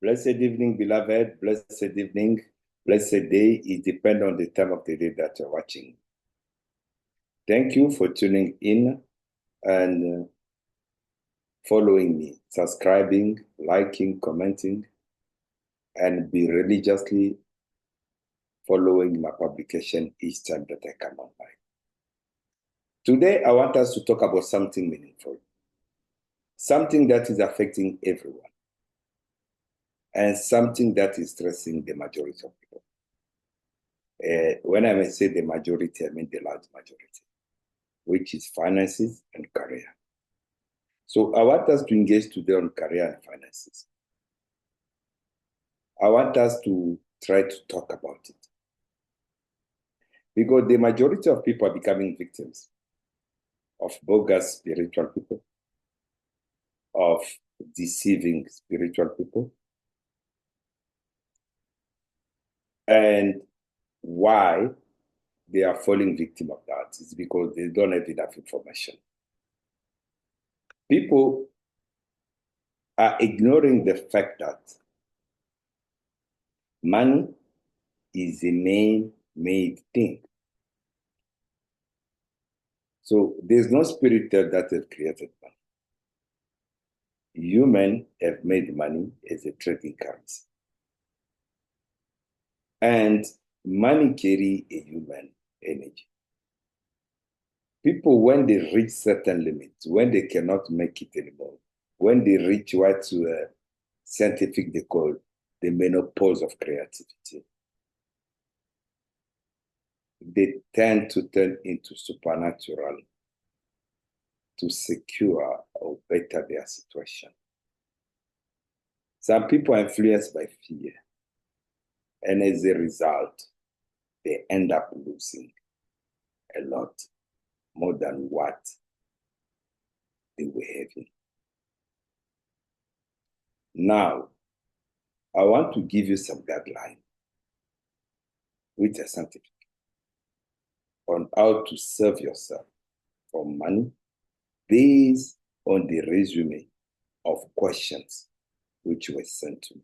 Blessed evening, beloved. Blessed evening, blessed day. It depends on the time of the day that you're watching. Thank you for tuning in and following me, subscribing, liking, commenting, and be religiously following my publication each time that I come online. Today, I want us to talk about something meaningful, something that is affecting everyone, and something that is stressing the majority of people. When I say the majority, I mean the large majority, which is finances and career. So I want us to engage today on career and finances. I want us to try to talk about it. Because the majority of people are becoming victims of bogus spiritual people, of deceiving spiritual people. And why they are falling victim of that is because they don't have enough information. People are ignoring the fact that money is a man-made thing. So there's no spirit that has created money. Humans have made money as a trading currency. And money carry a human energy. People, when they reach certain limits, when they cannot make it anymore, when they reach what scientific they call the menopause of creativity, they tend to turn into supernatural to secure or better their situation. Some people are influenced by fear, and as a result, they end up losing a lot more than what they were having. Now, I want to give you some guidelines, which are scientific, on how to serve yourself for money based on the resume of questions which were sent to me.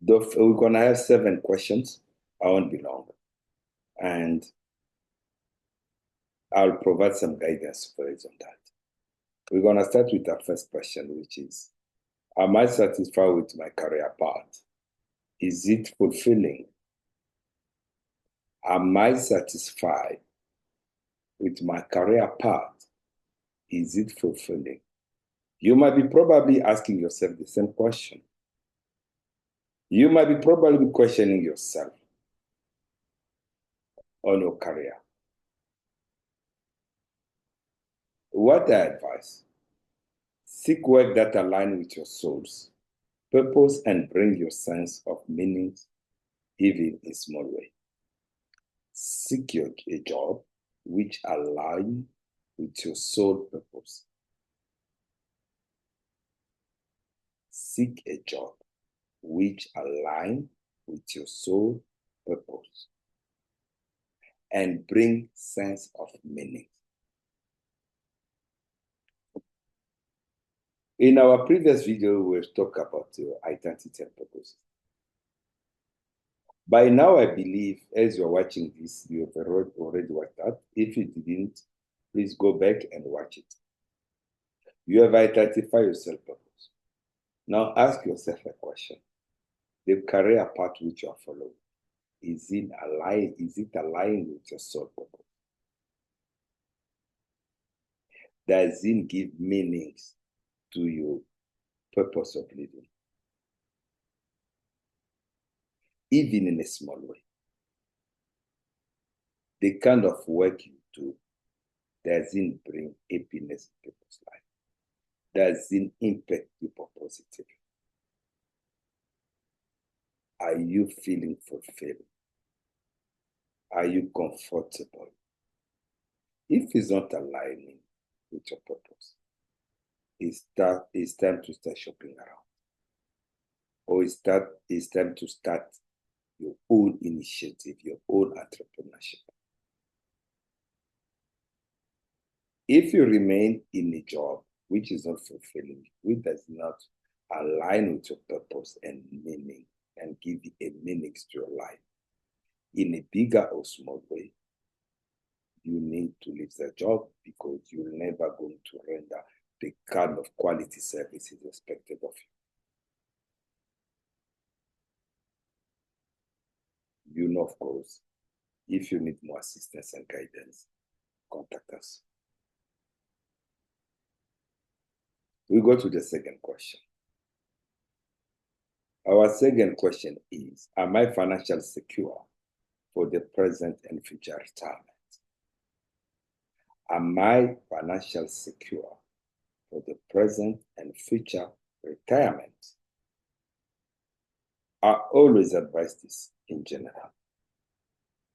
We're going to have 7 questions. I won't be long. And I'll provide some guidance for it on that. We're going to start with our first question, which is, am I satisfied with my career path? Is it fulfilling? Am I satisfied with my career path? Is it fulfilling? You might be probably asking yourself the same question. You might be probably questioning yourself on your career. What I advise, seek work that aligns with your soul's purpose and bring your sense of meaning, even in small way. Seek a job which aligns with your soul purpose. Seek a job which aligns with your soul purpose and bring sense of meaning. In our previous video, we've talked about your identity and purpose. By now, I believe, as you're watching this, you've already watched that. If you didn't, please go back and watch it. You have identified your self-purpose. Now ask yourself a question. The career path which you are following, is it aligned with your soul purpose? Does it give meanings to your purpose of living? Even in a small way. The kind of work you do, does it bring happiness in people's life? Does it impact people positively? Are you feeling fulfilled? Are you comfortable? If it's not aligning with your purpose, it's time to start shopping around. Or it's time to start your own initiative, your own entrepreneurship. If you remain in a job which is not fulfilling, which does not align with your purpose and meaning and give a meaning to your life in a bigger or small way, you need to leave the job because you're never going to render the kind of quality services expected of you. You know, of course, if you need more assistance and guidance, contact us. We go to the second question. Our second question is, am I financially secure for the present and future retirement? Am I financially secure for the present and future retirement? I always advise this in general.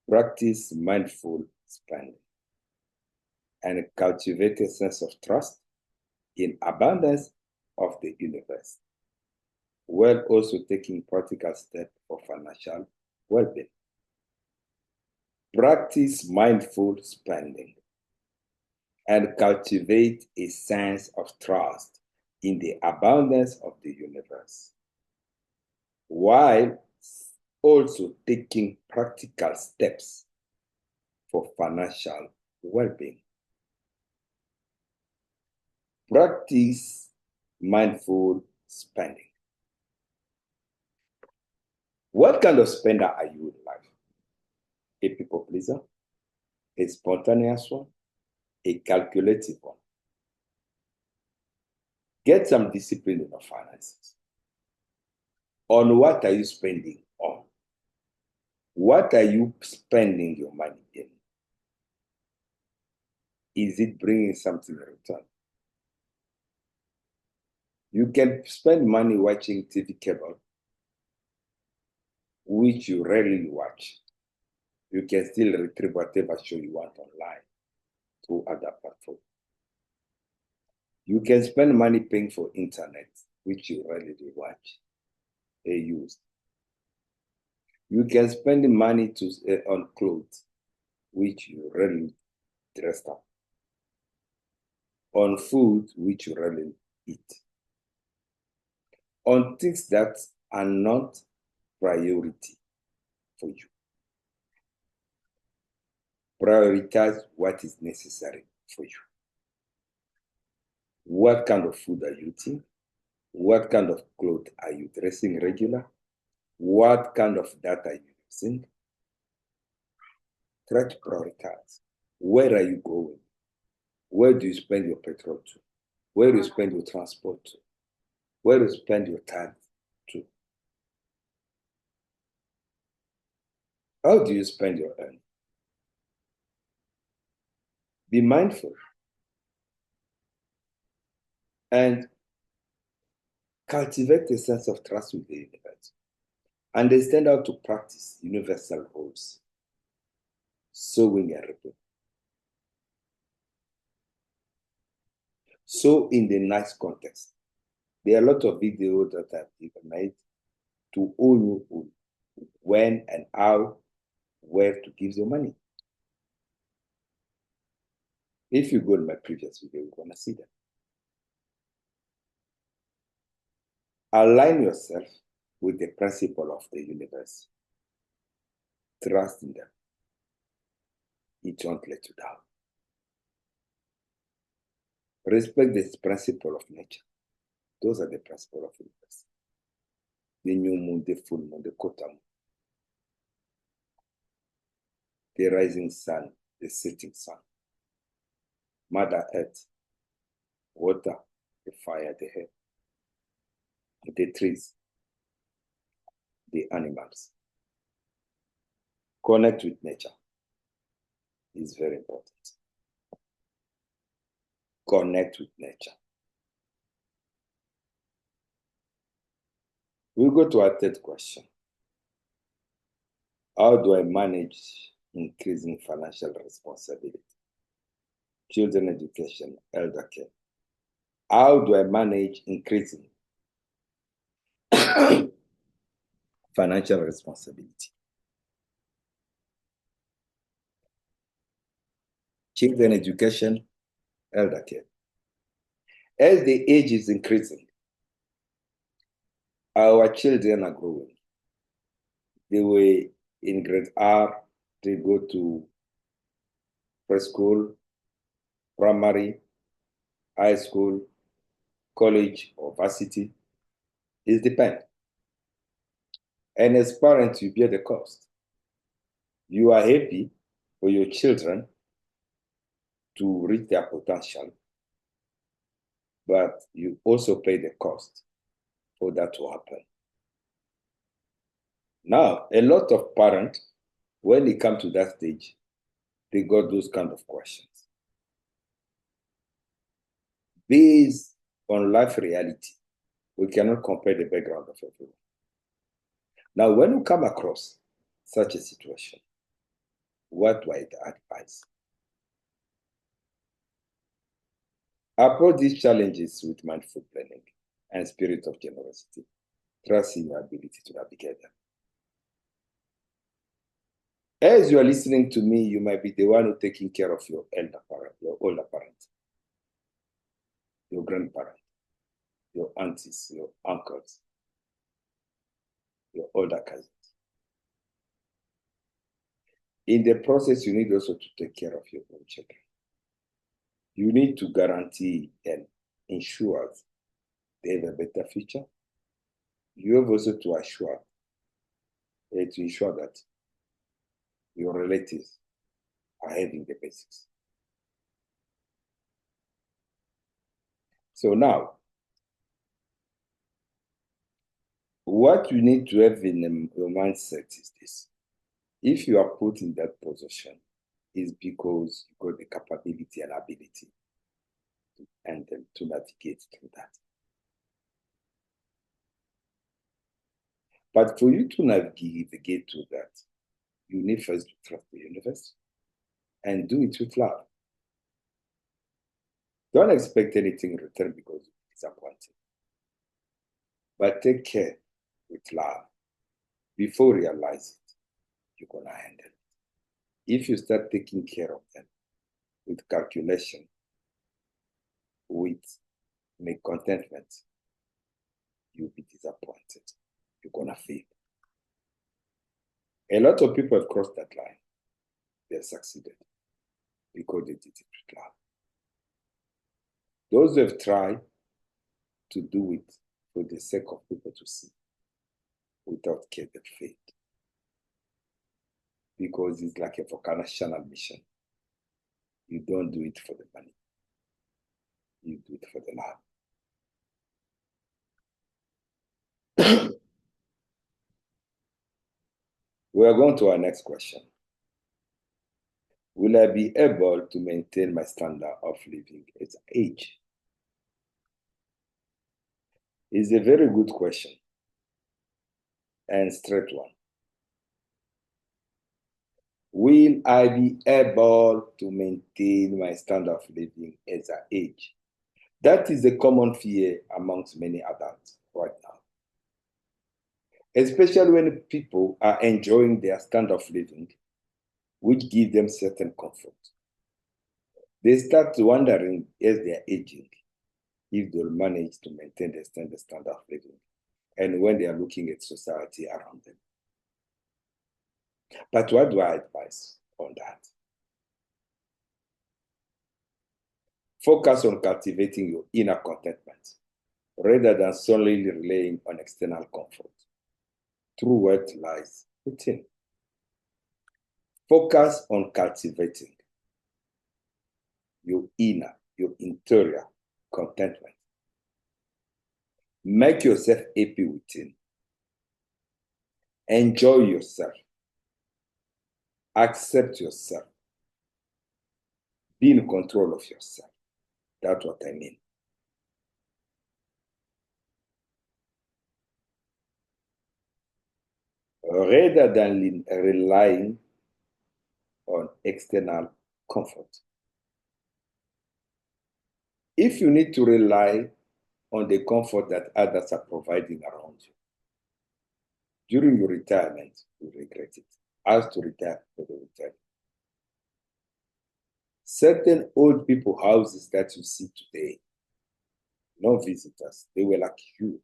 Practice mindful spending and cultivate a sense of trust in abundance of the universe, while also taking practical steps for financial well-being. Practice mindful spending and cultivate a sense of trust in the abundance of the universe, while also taking practical steps for financial well-being. Practice mindful spending. What kind of spender are you in life? A people pleaser? A spontaneous one? A calculative one? Get some discipline in your finances. On what are you spending on? What are you spending your money in? Is it bringing something in return? You can spend money watching TV cable, which you rarely watch. You can still retrieve whatever show you want online through other platforms. You can spend money paying for internet, which you rarely watch or use. You can spend money on clothes, which you rarely dress up. On food, which you rarely eat. On things that are not priority for you. Prioritize what is necessary for you. What kind of food are you eating? What kind of clothes are you dressing regular? What kind of data are you using? Try to prioritize. Where are you going? Where do you spend your petrol to? Where do you spend your transport to? Where do you spend your time to? How do you spend your earning? Be mindful. And cultivate a sense of trust with the universe. Understand how to practice universal rules. Sowing and reaping. So in the nice context, there are a lot of videos that I've made to all you when and how, where to give your money. If you go to my previous video, you're going to see them. Align yourself with the principle of the universe. Trust in them. It won't let you down. Respect the principle of nature. Those are the principles of the universe. The new moon, the full moon, the quarter moon. The rising sun, the setting sun. Mother Earth, water, the fire, the air, the trees, the animals. Connect with nature is very important. Connect with nature. We'll go to our third question. How do I manage increasing financial responsibility? Children education, elder care. How do I manage increasing financial responsibility? Children education, elder care. As the age is increasing, our children are growing. They were in grade R, they go to preschool, primary, high school, college, or varsity. It depends. And as parents, you bear the cost. You are happy for your children to reach their potential, but you also pay the cost for that to happen. Now, a lot of parents, when they come to that stage, they got those kind of questions. Based on life reality, we cannot compare the background of everyone. Now, when you come across such a situation, what do I advise? Approach these challenges with mindful planning and spirit of generosity, trusting your ability to navigate them. As you are listening to me, you might be the one who's taking care of your elder parent, your older parent, your grandparent, your aunties, your uncles, your older cousins. In the process, you need also to take care of your own children. You need to guarantee and ensure they have a better future. You have also to ensure that your relatives are having the basics. So now, what you need to have in your mindset is this. If you are put in that position, it's because you got the capability and ability and to navigate through that. But for you to navigate through that, you need first to trust the universe and do it with love. Don't expect anything in return because you're disappointed. But take care with love. Before you realize it, you're going to handle it. If you start taking care of them with calculation, with make contentment, you'll be disappointed. You're going to fail. A lot of people have crossed that line. They've succeeded because they did it with love. Those who have tried to do it for the sake of people to see without care, they failed. Because it's like a vocational mission. You don't do it for the money. You do it for the love. We are going to our next question. Will I be able to maintain my standard of living at age? It's a very good question and straight one. Will I be able to maintain my standard of living as I age? That is a common fear amongst many adults right now. Especially when people are enjoying their standard of living, which gives them certain comfort. They start wondering as they are aging if they'll manage to maintain their standard of living and when they are looking at society around them. But what do I advise on that? Focus on cultivating your inner contentment rather than solely relying on external comfort. True what lies within. Focus on cultivating your inner, your interior contentment. Make yourself happy within. Enjoy yourself. Accept yourself. Be in control of yourself. That's what I mean. Rather than relying on external comfort. If you need to rely on the comfort that others are providing around you, during your retirement, you regret it. As to retire for the retirement. Certain old people houses that you see today, no visitors. They were like you,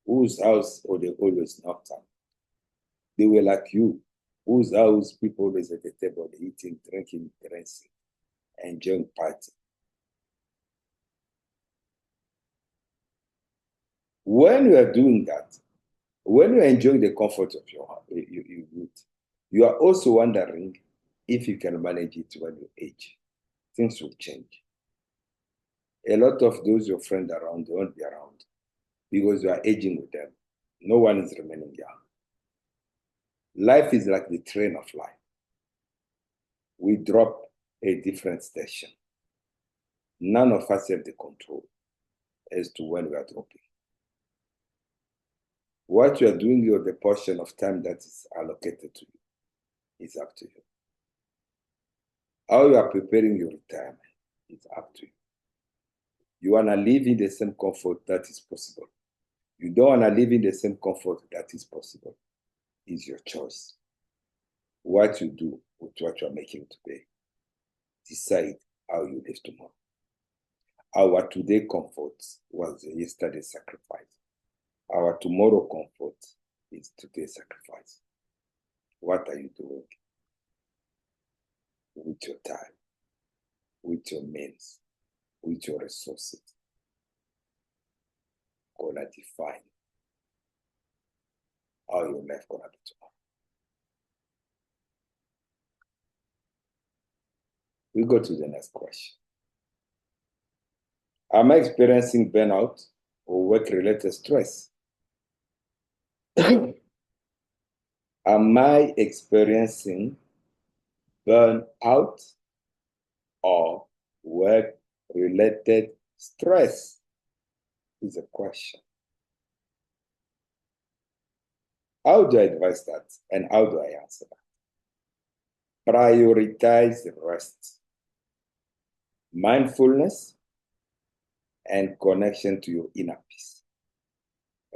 whose house or they always knocked on. They were like you, whose house people always at the table eating, drinking, dancing, enjoying party. When you are doing that, when you are enjoying the comfort of your youth, you are also wondering if you can manage it when you age. Things will change. A lot of those your friends around won't be around because you are aging with them. No one is remaining young. Life is like the train of life. We drop a different station. None of us have the control as to when we are dropping. What you are doing with the portion of time that is allocated to you is up to you. How you are preparing your retirement is up to you. You want to live in the same comfort that is possible. You don't want to live in the same comfort that is possible. It's your choice. What you do with what you are making today, decide how you live tomorrow. Our today comfort was yesterday's sacrifice. Our tomorrow comfort is today's sacrifice. What are you doing with your time, with your means, with your resources? Gonna define how your life gonna be tomorrow. We go to the next question. Am I experiencing burnout or work-related stress? Am I experiencing burnout or work-related stress? Is a question. How do I advise that and how do I answer that? Prioritize rest, mindfulness, and connection to your inner peace.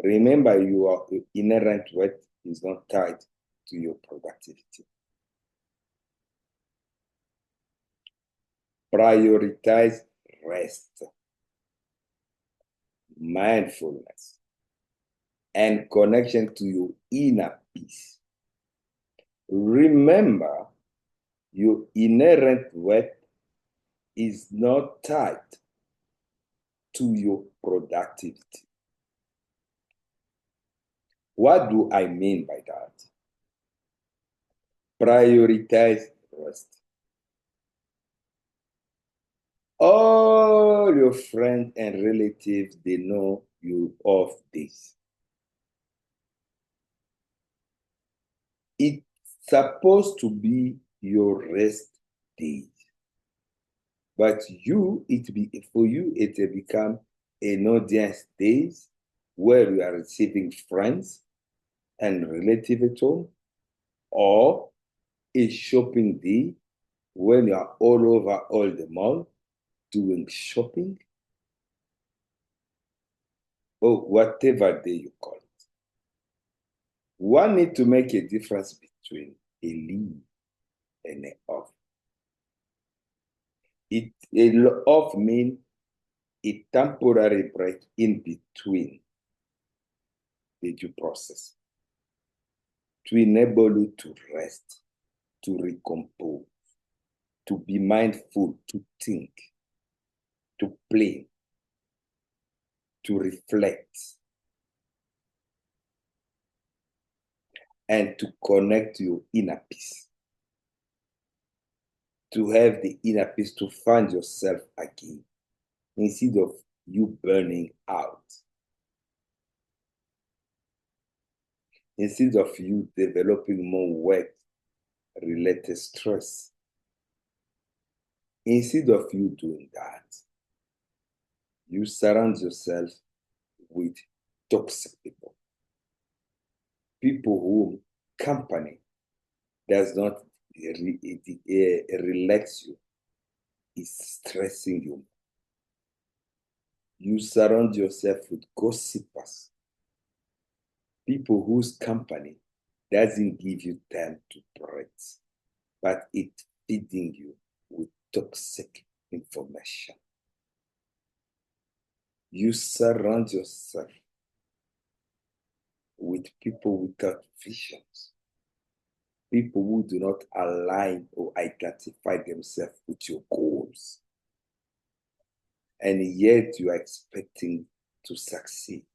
Remember, your inherent worth is not tied to your productivity. Prioritize rest, mindfulness, and connection to your inner peace. Remember, your inherent worth is not tied to your productivity. What do I mean by that? Prioritize rest. All your friends and relatives, they know you of this. It's supposed to be your rest days. But for you, it will become an audience days where you are receiving friends and relatives at home, or a shopping day when you are all over all the mall doing shopping, or whatever day you call it. One need to make a difference between a leave and an off. A off means a temporary break in between the due process to enable you to rest, to recompose, to be mindful, to think, to play, to reflect, and to connect to your inner peace. To have the inner peace, to find yourself again, instead of you burning out. Instead of you developing more work-related stress. Instead of you doing that, you surround yourself with toxic people. People whom company does not relax you, is stressing you. You surround yourself with gossipers, people whose company doesn't give you time to breathe, but it's feeding you with toxic information. You surround yourself with people without visions, people who do not align or identify themselves with your goals. And yet you are expecting to succeed.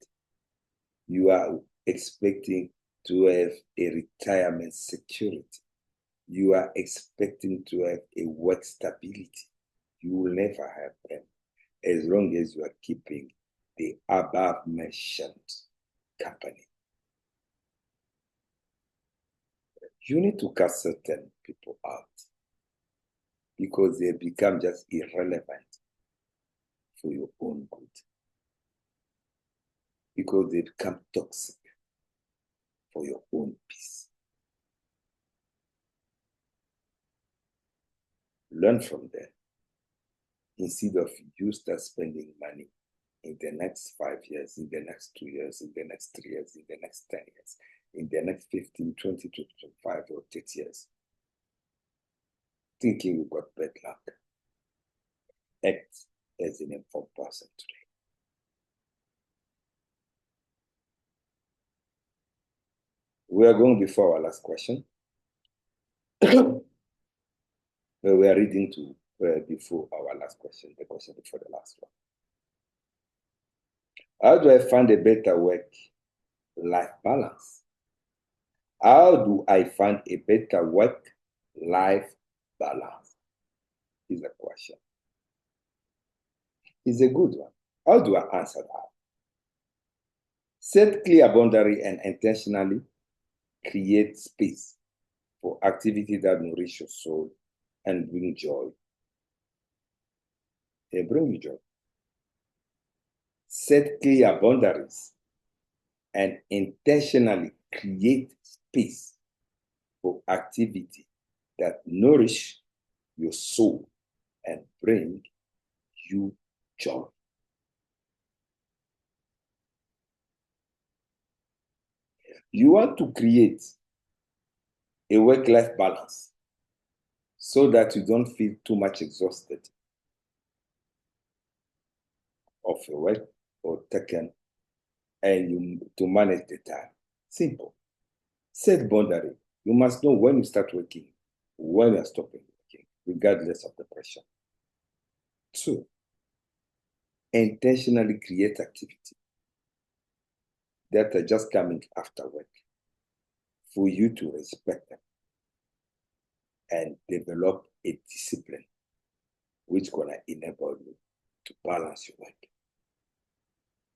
You are expecting to have a retirement security. You are expecting to have a work stability. You will never have them as long as you are keeping the above mentioned company. You need to cut certain people out because they become just irrelevant for your own good, because they become toxic for your own peace. Learn from them. Instead of you start spending money in the next 5 years, in the next 2 years, in the next 3 years, in the next 10 years, in the next 15, 20, 25, or 30 years, thinking you got bad luck. Act as an informed person today. We are going before our last question. We are reading to before our last question, the question before the last one. How do I find a better work-life balance? How do I find a better work-life balance? Is a question. It's a good one. How do I answer that? Set clear boundary and intentionally create space for activity that nourish your soul and bring joy. They bring you joy. Set clear boundaries and intentionally create space for activity that nourish your soul and bring you joy. You want to create a work-life balance so that you don't feel too much exhausted of your work or taken, and you to manage the time. Simple. Set boundary. You must know when you start working, when you are stopping working, regardless of the pressure. 2, intentionally create activity that are just coming after work for you to respect them and develop a discipline which is going to enable you to balance your work.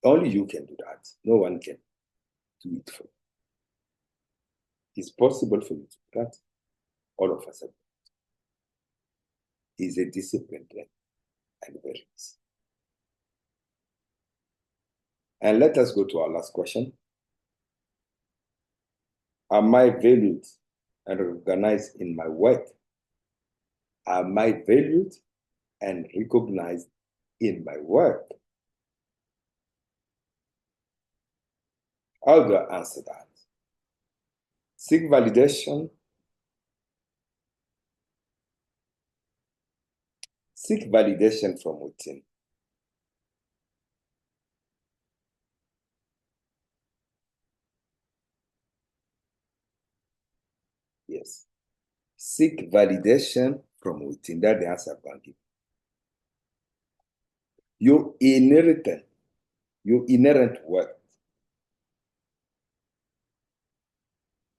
Only you can do that. No one can do it for you. It's possible for you to do that. All of us have. It's a discipline plan and very easy. And let us go to our last question. Am I valued and recognized in my work? Am I valued and recognized in my work? How do I answer that? Seek validation. Seek validation from within. Yes. Seek validation from within. That's the answer I'm going to give. Your inherent worth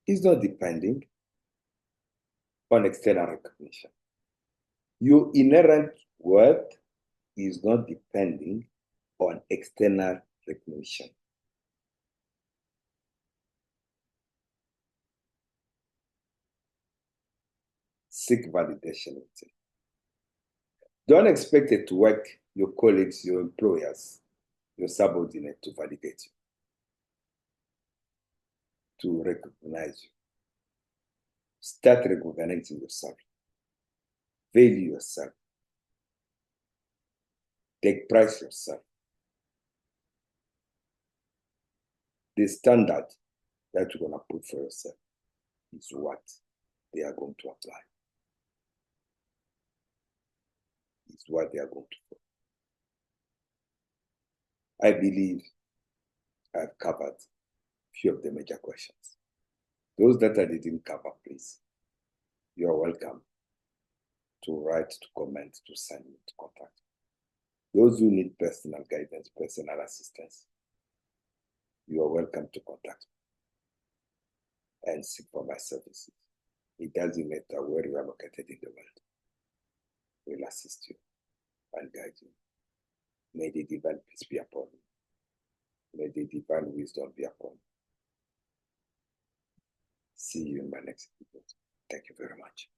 is not depending on external recognition. Your inherent worth is not depending on external recognition. Seek validation within. Don't expect it to work, your colleagues, your employers, your subordinate to validate you, to recognize you. Start recognizing yourself. Value yourself. Take price yourself. The standard that you're going to put for yourself is what they are going to apply. It's what they are going to do. I believe I've covered a few of the major questions. Those that I didn't cover, please, you're welcome to write, to comment, to send me, to contact. Those who need personal guidance, personal assistance, you are welcome to contact me and seek for my services. It doesn't matter where you are located in the world. We'll assist you and guide you. May the divine peace be upon you. May the divine wisdom be upon you. See you in my next video. Thank you very much.